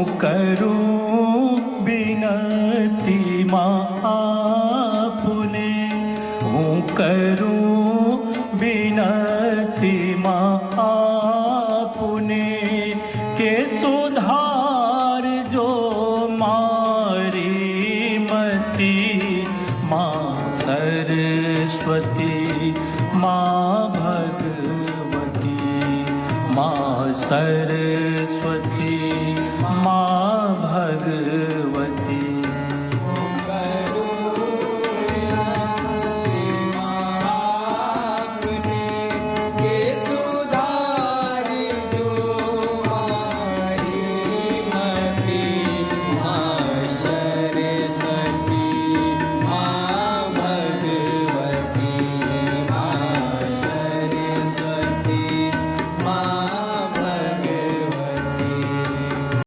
करूं विनती मां आपने, हूँ करूं विनती मां आपने, के सुधार जो मारी मती मां सरस्वती मां भगवती मां